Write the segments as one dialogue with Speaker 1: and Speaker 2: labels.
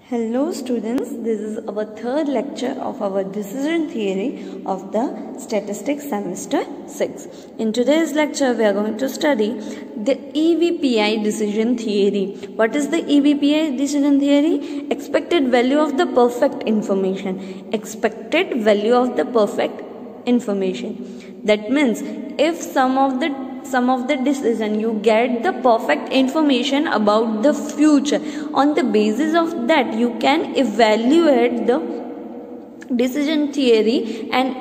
Speaker 1: Hello students, this is our third lecture of our decision theory of the statistics semester 6. In today's lecture we are going to study the EVPI decision theory. What is the EVPI decision theory? Expected value of the perfect information. Expected value of the perfect information. That means if some of the decision you get the perfect information about the future, on the basis of that you can evaluate the decision theory and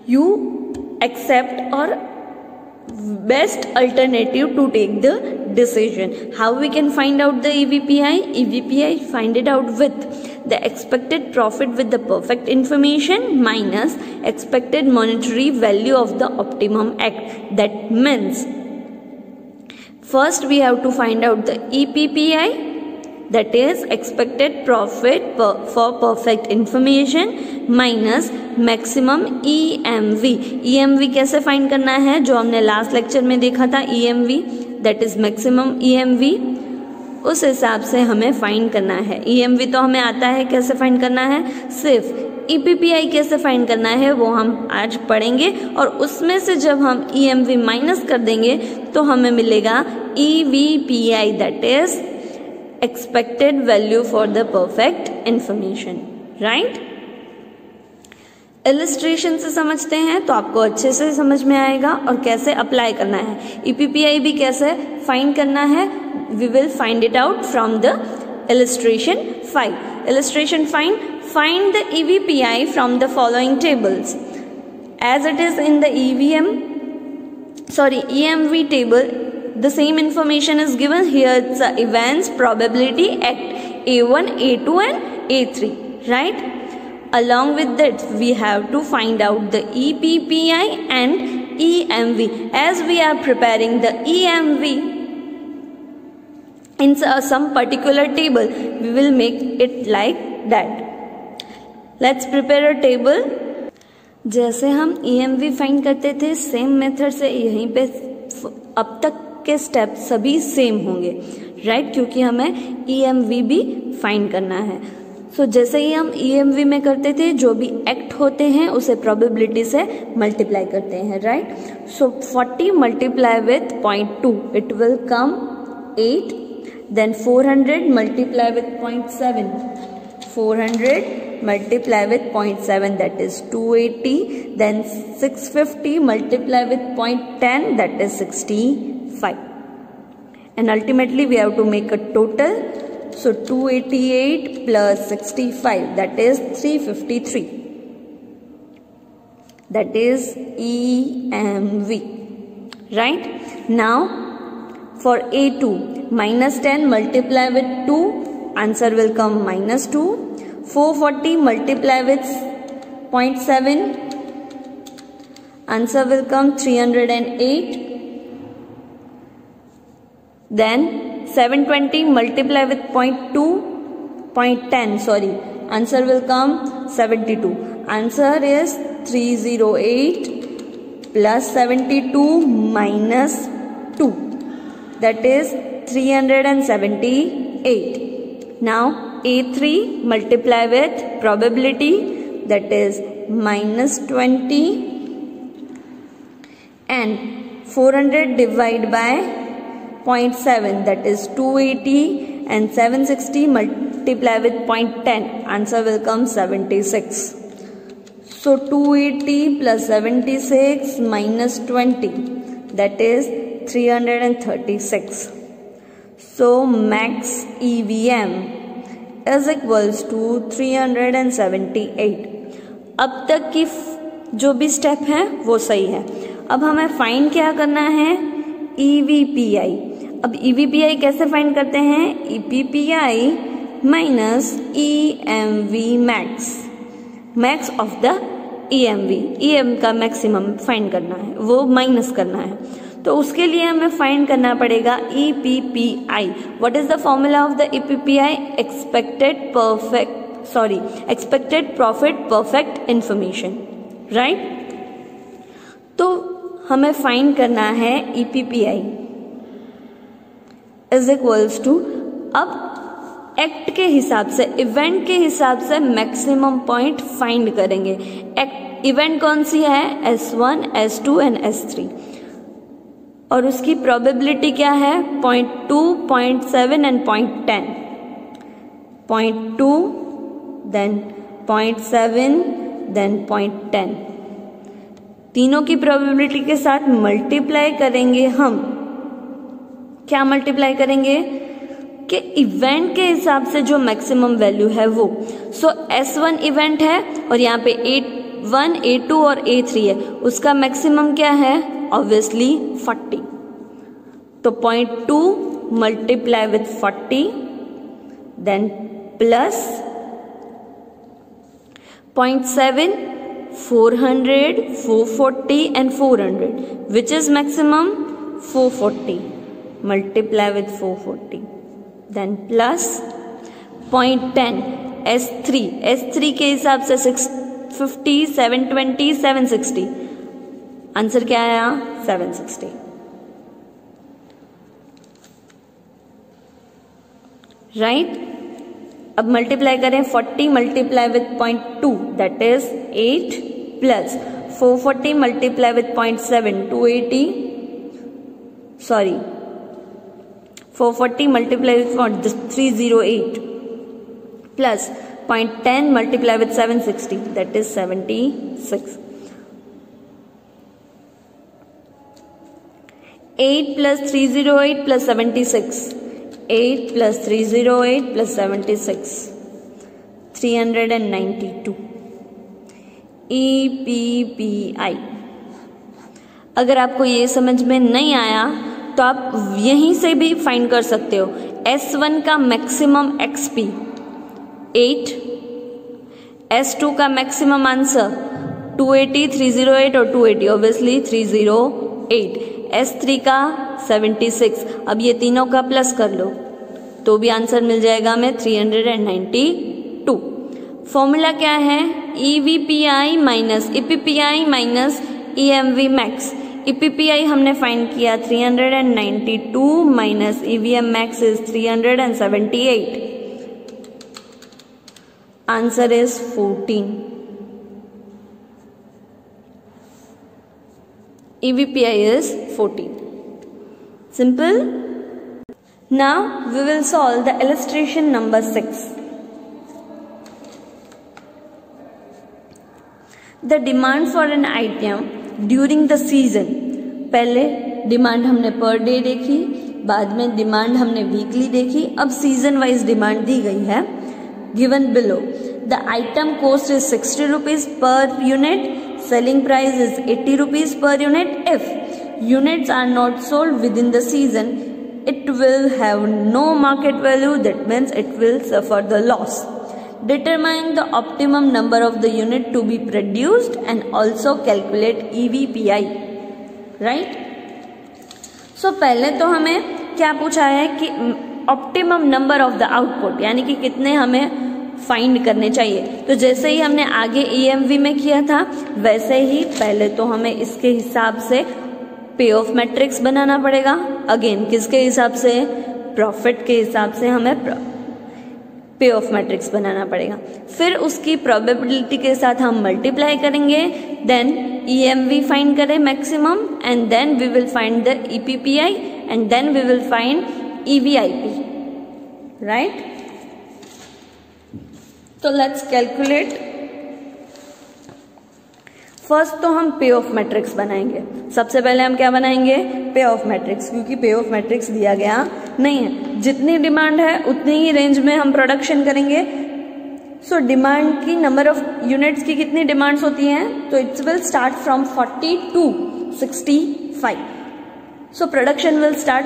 Speaker 1: you accept or best alternative to take the decision. How we can find out the EVPI? EVPI find it out with the expected profit with the perfect information minus expected monetary value of the optimum act. That means first we have to find out the EPPI, that is expected profit for perfect information minus maximum EMV. EMV कैसे find करना है? जो हमने last lecture में देखा था EMV, that is maximum EMV, उस हिसाब से हमें फाइंड करना है. EMV तो हमें आता है कैसे फाइंड करना है, सिर्फ EPPI कैसे फाइंड करना है वो हम आज पढ़ेंगे और उसमें से जब हम EMV माइनस कर देंगे तो हमें मिलेगा EVPI, that is expected value for the perfect information. Right, illustration से समझते हैं तो आपको अच्छे से समझ में आएगा और कैसे अप्लाई करना है. EPPI भी कैसे फाइंड करना है, we will find it out from the illustration 5. Illustration find the EVPI from the following tables. As it is in the EMV table, the same information is given here. It's the events probability act A1, A2 and A3, right? Along with that we have to find out the EPPI and EMV. As we are preparing the EMV in some particular table, we will make it like that. Let's prepare a table. जैसे हम EMV find करते थे same method से यहीं पे अब तक के स्टेप सभी सेम होंगे, राइट? क्योंकि हमें EMV भी फाइंड करना है. सो जैसे ही हम EMV में करते थे जो भी एक्ट होते हैं उसे प्रोबेबिलिटी से मल्टीप्लाई करते हैं, right? So 40 multiply with 0.2 it will come 8. Then 400 multiply with 0.7, 400 multiply with 0.7, that is 280. then 650 multiply with 0.10, that is 65. and ultimately we have to make a total. So 288 plus 65, that is 353. that is EMV, right? Now for A2, minus 10 multiply with 2, answer will come minus 2. 440 multiply with 0.7, answer will come 308. Then 720 multiply with 0.10, answer will come 72. Answer is 308 plus 72 minus 2, that is 378. Now A3 multiply with probability, that is minus 20, and 400 divide by 0.7, that is 280, and 760 multiply with 0.10, answer will come 76. So 280 plus 76 minus 20, that is 336. So max EVM is equals to 378. अब तक की जो भी step है वो सही है. अब हमें फाइंड क्या करना है, EVPI. अब EVPI कैसे फाइंड करते हैं, EPPI minus EMV max of the EMV. EM का मैक्सिमम फाइंड करना है, वो माइनस करना है. तो उसके लिए हमें फाइंड करना पड़ेगा EPPI. What is the formula of the EPPI? Expected profit perfect information, right? तो हमें फाइंड करना है EPPI इज इक्वल्स टू, अब एक्ट के हिसाब से, इवेंट के हिसाब से मैक्सिमम पॉइंट फाइंड करेंगे। इवेंट कौन सी है? S1, S2 एंड S3, और उसकी प्रोबेबिलिटी क्या है? 0.2, 0.7 एंड 0.10। 0.2 देन 0.7 देन 0.10, तीनों की प्रोबेबिलिटी के साथ मल्टीप्लाई करेंगे हम। क्या मल्टीप्लाई करेंगे? कि इवेंट के हिसाब से जो मैक्सिमम वैल्यू है वो। सो S1 इवेंट है और यहाँ पे A1, A2 और A3 है, उसका मैक्सिमम क्या है? ऑब्वियसली 40। तो 0.2 multiply with 40 then plus 0.7, 400, 440 and 400, which is maximum 440, multiply with 440, then plus 0.10, S3 के हिसाब से 650, 720, 760, आंसर क्या आया? 760, राइट। अब मल्टीप्लाई करें, 40 multiply with 0.2 that is 8 plus 440 multiply with 0.7 280, sorry 440 multiply with 308 plus 0.10 multiply with 760 that is 76। 8 plus 308 plus 76, 8 plus 308 plus 76, 392 EPPI। अगर आपको ये समझ में नहीं आया तो आप यहीं से भी फाइंड कर सकते हो। S1 का मैक्सिमम XP 8, S2 का मैक्सिमम आंसर 280, 308 और 280, ऑब्वियसली 308, S3 का 76। अब ये तीनों का प्लस कर लो तो भी आंसर मिल जाएगा हमें 392। फॉर्मूला क्या है? EVPI minus EPPI minus EMV max. EPPI हमने फाइंड किया 392 minus EVM max is 378, answer is 14। EVPI is 14. Simple. Now we will solve the illustration number 6. The demand for an item during the season. पहले demand हमने per day देखी, बाद में demand हमने weekly देखी, अब सीजन वाइज डिमांड दी गई है। Given below, the item cost is 60 rupees per unit. Selling price is 80 rupees per unit. If units are not sold within the season, it will have no market value. That means it will suffer the loss. Determine the optimum number of the unit to be produced and also calculate EVPI. Right? So पहले तो हमें क्या पूछा है कि optimum number of the output, यानी कि कितने हमें फाइंड करने चाहिए। तो जैसे ही हमने आगे EMV में किया था वैसे ही पहले तो हमें इसके हिसाब से पे ऑफ मैट्रिक्स बनाना पड़ेगा। अगेन किसके हिसाब से? प्रॉफिट के हिसाब से हमें पे ऑफ मैट्रिक्स बनाना पड़ेगा। फिर उसकी प्रोबेबिलिटी के साथ हम मल्टीप्लाई करेंगे, देन EMV फाइंड करें maximum, and then we will find the EPPI and then we will find EVIP, right. तो लेट्स कैलकुलेट। फर्स्ट तो हम पे ऑफ मैट्रिक्स बनाएंगे। सबसे पहले हम क्या बनाएंगे? पे ऑफ मैट्रिक्स, क्योंकि पे ऑफ मैट्रिक्स दिया गया नहीं है। जितनी डिमांड है उतनी ही रेंज में हम प्रोडक्शन करेंगे। सो डिमांड की नंबर ऑफ यूनिट्स की कितनी डिमांड्स होती हैं? तो it's will start from 40 to 65. So production will start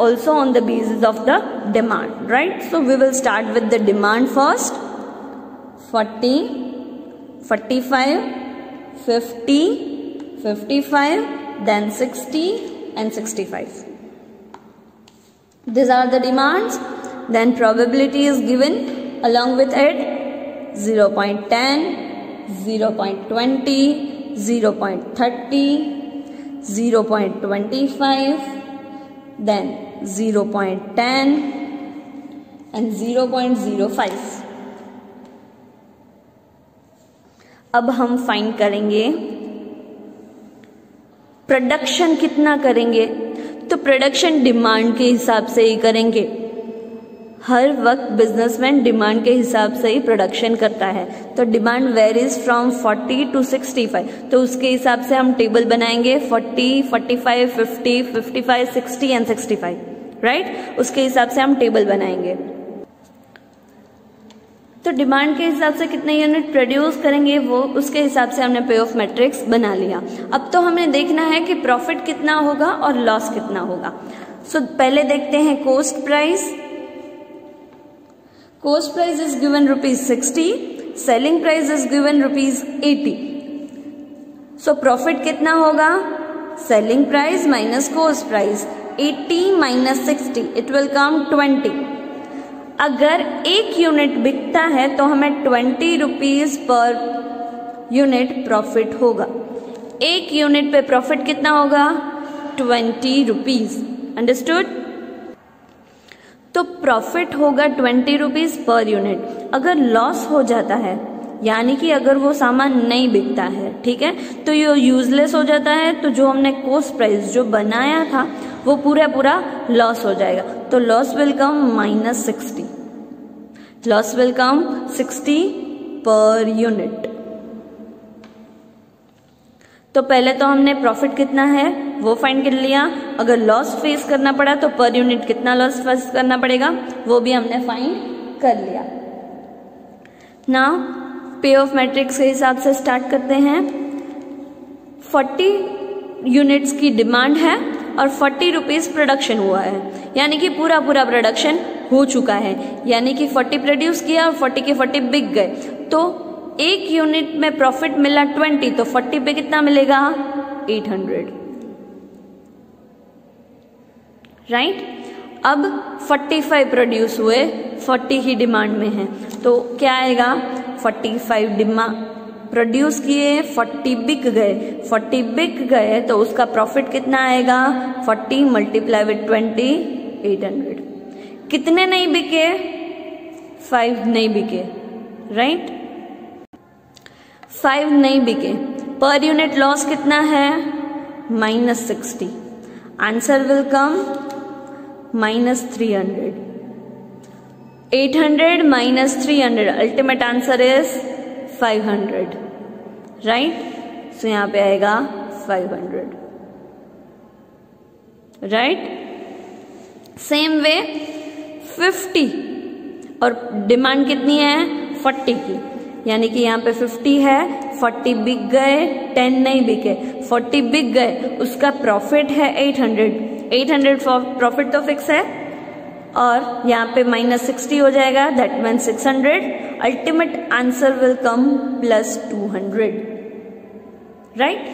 Speaker 1: also on the basis of the demand, right. So we will start with the demand first, 40, 45, 50, 55, then 60 and 65. These are the demands. Then probability is given along with it 0.10, 0.20, 0.30, 0.25, then 0.10, and 0.05. अब हम find करेंगे production कितना करेंगे, तो production demand के हिसाब से ही करेंगे। हर वक्त बिजनेसमैन डिमांड के हिसाब से ही प्रोडक्शन करता है, तो डिमांड वेरीज फ्रॉम 40 to 65, तो उसके हिसाब से हम टेबल बनाएंगे 40, 45, 50, 55, 60 एंड 65, राइट। उसके हिसाब से हम टेबल बनाएंगे। तो डिमांड के हिसाब से कितने यूनिट प्रोड्यूस करेंगे वो उसके हिसाब से हमने पे ऑफ मैट्रिक्स बना लिया। अब तो हमें देखना है कि प्रॉफिट कितना होगा और लॉस कितना होगा। सो पहले देखते हैं coast price. Coast price is given ₹60, selling price is given ₹80। So profit कितना होगा, selling price minus coast price, 80 minus 60, it will कम 20। अगर एक यूनिट बिकता है तो हमें 20 रुपीज पर यूनिट प्रॉफिट होगा। एक यूनिट पे प्रॉफिट कितना होगा, 20 रुपीज। अंडरस्टूड। तो प्रॉफिट होगा 20 रुपीज पर यूनिट। अगर लॉस हो जाता है, यानी कि अगर वो सामान नहीं बिकता है, ठीक है, तो ये यूजलेस हो जाता है, तो जो हमने कोस्ट प्राइस जो बनाया था वो पूरा लॉस हो जाएगा। तो loss will come -60, loss will come 60 per unit. तो पहले तो हमने प्रॉफिट कितना है वो फाइंड कर लिया। अगर लॉस फेस करना पड़ा तो पर यूनिट कितना लॉस फेस करना पड़ेगा वो भी हमने फाइंड कर लिया। नाउ पे ऑफ मैट्रिक्स के हिसाब से स्टार्ट करते हैं। 40 यूनिट्स की डिमांड है और 40 रुपीज प्रोडक्शन हुआ है, यानी कि पूरा प्रोडक्शन हो चुका है, यानी कि 40 प्रोड्यूस किया और 40 के 40 बिक गए। तो एक यूनिट में प्रॉफिट मिला 20, तो 40 पे कितना मिलेगा, 800, राइट। अब 45 प्रोड्यूस हुए, 40 ही डिमांड में है, तो क्या आएगा, 45 डिमांड प्रोड्यूस किए, 40 बिक गए, 40 बिक गए तो उसका प्रॉफिट कितना आएगा, 40 मल्टीप्लाई विद 20, 800। कितने नहीं बिके, 5 नहीं बिके, राइट। 5 नहीं बिके, पर यूनिट लॉस कितना है, -60। Answer will come -300। 800 minus 300, ultimate answer is 500, right. So यहां पे आएगा 500, राइट। सेम वे 50 और डिमांड कितनी है, 40 की, यानी कि यहाँ पे 50 है, 40 बिक गए, 10 नहीं बिके, 40 बिक गए, उसका प्रॉफिट है 800। 800 प्रॉफिट तो फिक्स है और यहाँ पे -60 हो जाएगा, that means 600। Ultimate answer will come +200, right.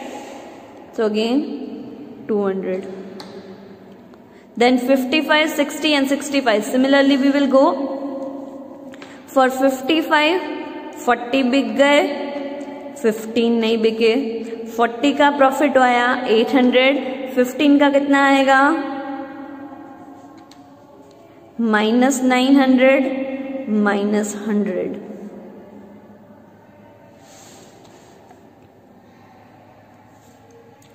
Speaker 1: So again 200, then 55, 60 and 65. Similarly we will go for 55, 40 बिक गए, 15 नहीं बिके, 40 का प्रॉफिट आया 800, 15 का कितना आएगा, -900, -100,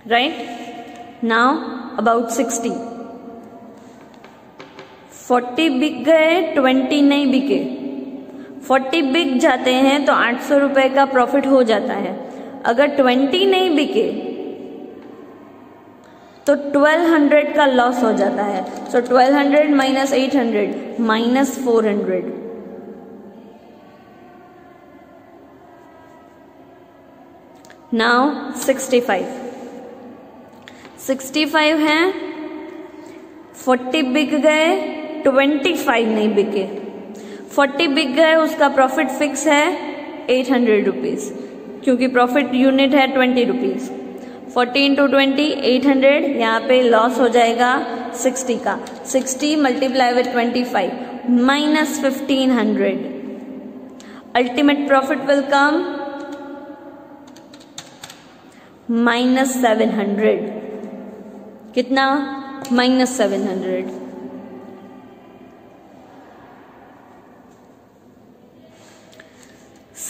Speaker 1: right। Now about 60, 40 बिक गए, 20 नहीं बिके। 40 बिक जाते हैं तो 800 रुपए का प्रॉफिट हो जाता है। अगर 20 नहीं बिके तो 1200 का लॉस हो जाता है। सो 1200 माइनस 800 -400, नाउ 65 हैं, 40 बिक गए, 25 नहीं बिके, 40 बिक गए, उसका प्रॉफिट फिक्स है 800 रुपीज, क्योंकि प्रॉफिट यूनिट है 20 रुपीज। 40 इंटू 20 800, यहाँ पे लॉस हो जाएगा 60 का, 60 multiply with 25 -1500। Ultimate profit will come -700। कितना, -700।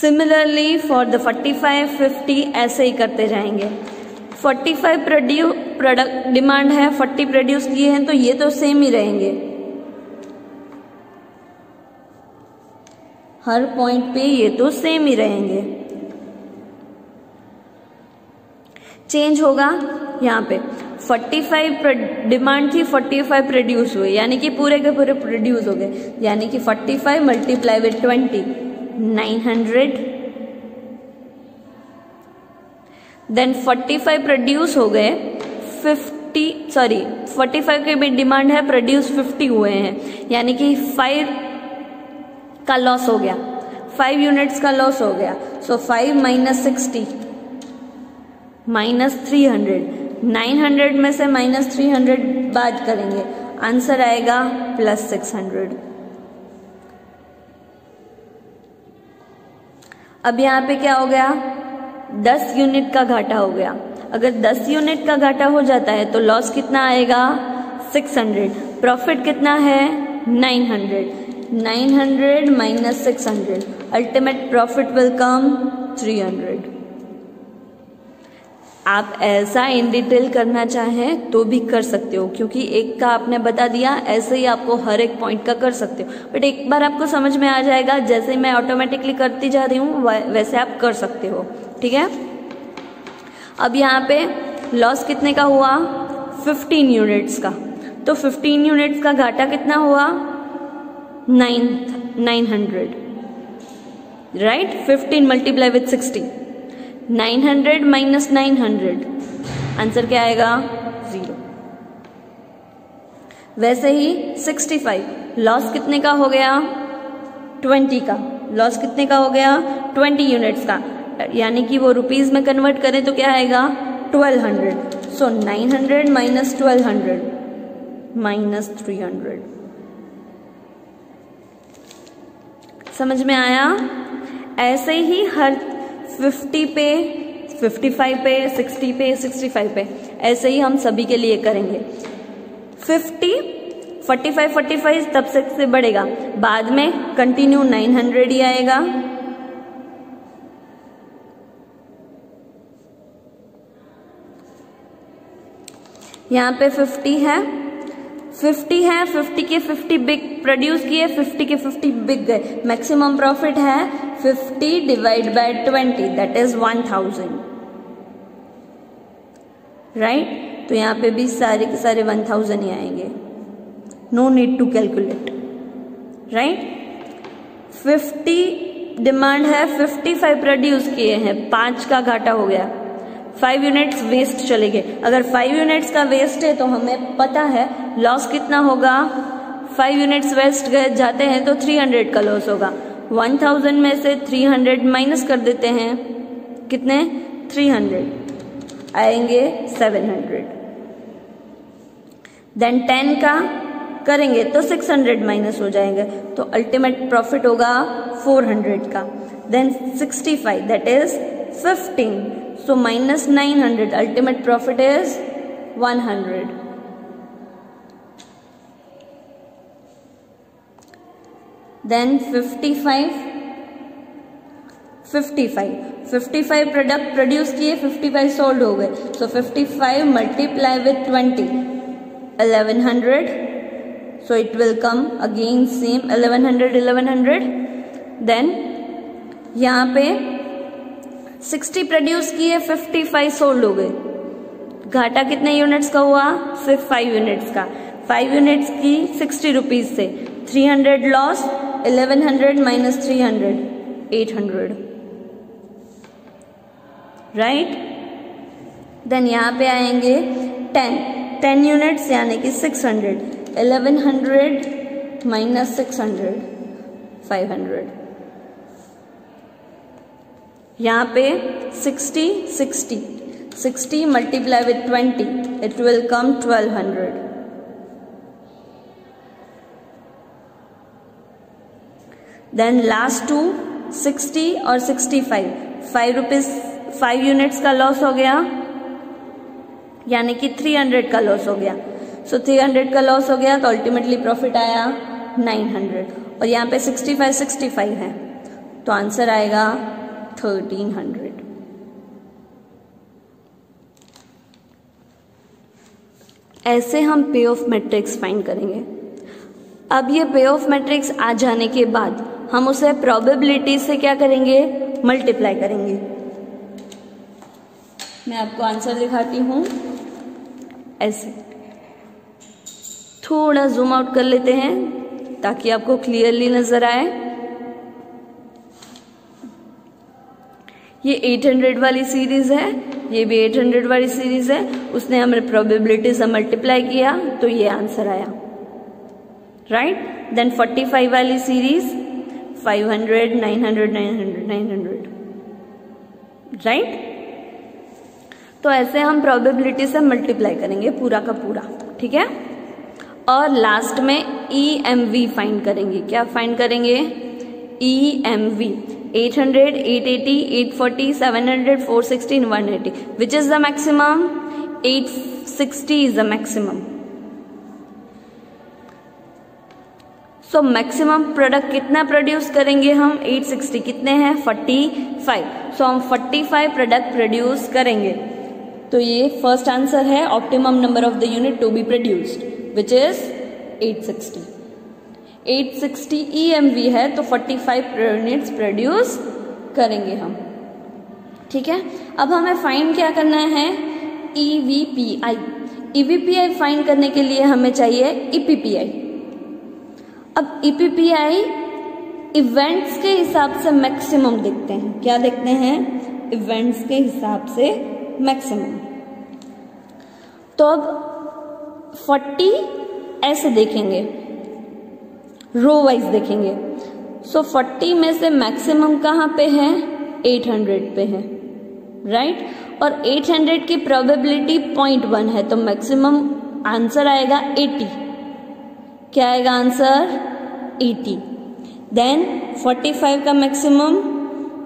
Speaker 1: सिमिलरली फॉर द 45, 50 ऐसे ही करते जाएंगे। 45 प्रोडक्ट डिमांड है, 40 प्रोड्यूस किए हैं, तो ये तो सेम ही रहेंगे, हर पॉइंट पे ये तो सेम ही रहेंगे। चेंज होगा यहाँ पे 45 डिमांड थी, 45 प्रोड्यूस हुए, यानी कि पूरे के पूरे प्रोड्यूस हो गए, यानी कि 45 मल्टीप्लाई विद 20 900। देन 45 प्रोड्यूस हो गए, 45 की भी डिमांड है, प्रोड्यूस 50 हुए हैं, यानी कि 5 का लॉस हो गया, 5 यूनिट्स का लॉस हो गया। सो 5 माइनस 60 माइनस 300, 900 में से माइनस 300 बात करेंगे, आंसर आएगा प्लस 600। अब यहाँ पे क्या हो गया, 10 यूनिट का घाटा हो गया। अगर 10 यूनिट का घाटा हो जाता है तो लॉस कितना आएगा 600, प्रॉफिट कितना है 900, 900 minus 600, ultimate profit will come 300। आप ऐसा इन डिटेल करना चाहें तो भी कर सकते हो, क्योंकि एक का आपने बता दिया, ऐसे ही आपको हर एक पॉइंट का कर सकते हो, बट एक बार आपको समझ में आ जाएगा, जैसे मैं ऑटोमेटिकली करती जा रही हूँ वैसे आप कर सकते हो, ठीक है। अब यहाँ पे लॉस कितने का हुआ 15 यूनिट्स का, तो 15 यूनिट्स का घाटा कितना हुआ 900, right. 15 multiply with 60, 900 minus 900, answer क्या आएगा 0। वैसे ही 65 लॉस कितने का हो गया 20 का, लॉस कितने का हो गया 20 यूनिट्स का, यानी कि वो रुपीज में कन्वर्ट करें तो क्या आएगा 1200। सो 900 माइनस 1200 माइनस 300। समझ में आया। ऐसे ही हर 50 पे, 55 पे, 60 पे, 65 पे, ऐसे ही हम सभी के लिए करेंगे। 50, 45, 45 तब से बढ़ेगा, बाद में कंटिन्यू 900 ही आएगा। यहाँ पे 50 है, 50 है, 50 के 50 बिग प्रोड्यूस किए, 50 के 50 बिक गए, मैक्सिमम प्रॉफिट है 50 divide by 20, that is 1000, right. तो यहाँ पे भी सारे के सारे 1000 ही आएंगे, no need to calculate, right. 50 demand है, 55 प्रोड्यूस किए हैं, 5 का घाटा हो गया, 5 यूनिट्स वेस्ट चले गए। अगर 5 यूनिट्स का वेस्ट है तो हमें पता है लॉस कितना होगा, 5 यूनिट्स वेस्ट गए जाते हैं तो 300 का लॉस होगा। 1000 में से 300 माइनस कर देते हैं, कितने 300 आएंगे 700। देन 10 का करेंगे तो 600 माइनस हो जाएंगे, तो अल्टीमेट प्रॉफिट होगा 400 का। Then 65 that is 15, so minus 900, ultimate profit is 100. Then 55 product produce किए, 55 सोल्ड हो गए, so 55 multiply with 20 1100, so it will come again same 1100। then यहाँ पे 60 प्रोड्यूस किए, 55 सोल्ड हो गए, घाटा कितने यूनिट्स का हुआ सिर्फ 5 यूनिट्स का, 5 यूनिट्स की 60 रुपीज से 300 लॉस, 1100 माइनस 300 800, राइट। देन यहाँ पे आएंगे 10 यूनिट्स यानी कि 600, 1100 माइनस 600 500। यहाँ पे 60 multiply with 20, it will come 1200। Then last two 60 और 65, 5 रुपीज 5 यूनिट्स का लॉस हो गया, यानी कि 300 का लॉस हो गया। सो 300 का लॉस हो गया तो अल्टीमेटली प्रॉफिट आया 900, और यहाँ पे 65 है तो आंसर आएगा 1300। ऐसे हम पे ऑफ मैट्रिक्स फाइंड करेंगे। अब ये पे ऑफ मैट्रिक्स आ जाने के बाद हम उसे प्रोबेबिलिटी से क्या करेंगे, मल्टीप्लाई करेंगे। मैं आपको आंसर दिखाती हूं, ऐसे थोड़ा जूम आउट कर लेते हैं ताकि आपको क्लियरली नजर आए। ये 800 वाली सीरीज है, ये भी 800 वाली सीरीज है, उसने हमें प्रोबेबिलिटी से मल्टीप्लाई किया तो ये आंसर आया, राइट। देन 45 वाली सीरीज 500, 900, 900, 900, राइट। तो ऐसे हम प्रोबेबिलिटी से मल्टीप्लाई करेंगे पूरा का पूरा, ठीक है। और लास्ट में EMV फाइंड करेंगे। क्या फाइंड करेंगे? EMV 800, 880, 840, 700, 460 and 180. Which is the maximum? 860 is the maximum. So maximum product कितना प्रोड्यूस करेंगे हम? 860। कितने हैं? 45। So हम 45 प्रोडक्ट प्रोड्यूस करेंगे। तो ये फर्स्ट आंसर है, optimum number of the unit to be produced which is 860। 860 EMV है तो 45 यूनिट्स प्रोड्यूस करेंगे हम, ठीक है। अब हमें फाइंड क्या करना है? EVPI। EVPI फाइंड करने के लिए हमें चाहिए EPPI। अब EPPI इवेंट्स के हिसाब से मैक्सिमम देखते हैं। क्या देखते हैं? इवेंट्स के हिसाब से मैक्सिमम। तो अब 40 ऐसे देखेंगे, रो वाइज देखेंगे। सो 40 में से मैक्सिमम कहाँ पे है? 800 पे है, राइट। और 800 की प्रोबेबिलिटी 0.1 है तो मैक्सिमम आंसर आएगा 80। क्या आएगा आंसर? 80। देन 45 का maximum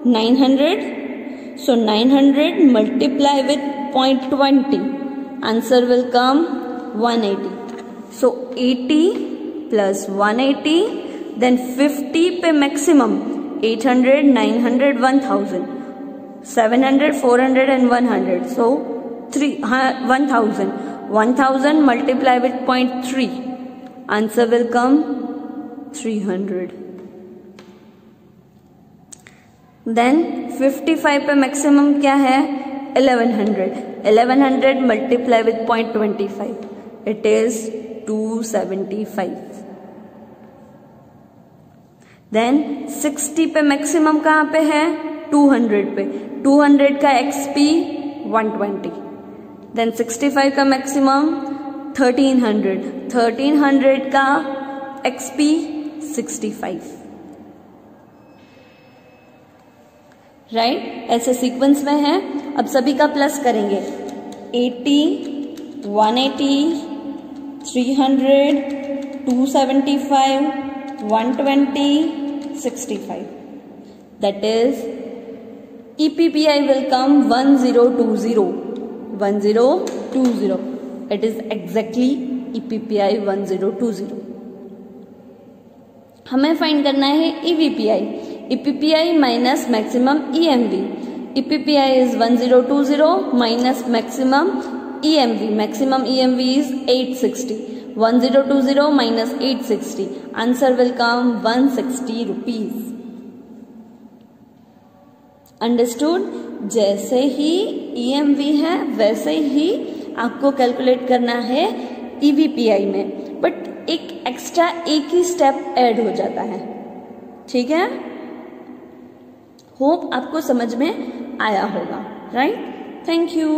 Speaker 1: 900, so 900 multiply with 0.20, answer will come 180। So 80 plus 180, then 50 पे maximum 800, 900, 1000, 700, 400 and 100, so 1000. 1000 multiply with 0.3, answer will come 300. Then 55 पे मैक्सिमम क्या है? 1100. 1100 multiply with 0.25, it is 275. Then 60 पे मैक्सिमम कहाँ पे है? 200 पे। 200 का XP 120. Then 65 का मैक्सिमम 1300. 1300 का XP 65. राइट, ऐसे सीक्वेंस में है। अब सभी का प्लस करेंगे। 80, 180, 300, 275, 120, 65. That is EPPI will come 1020. 1020. It is exactly EPPI 1020. हमें फाइंड करना है EVPI. EPPI minus maximum EMV. EPPI is 1020 minus maximum EMV. Maximum EMV is 860. 1020 minus 860. Answer will come 160 rupees. Understood? जैसे ही EMV है वैसे ही आपको calculate करना है EVPI में, बट एक एक्स्ट्रा एक ही स्टेप ऐड हो जाता है। ठीक है, होप आपको समझ में आया होगा। Right, thank you.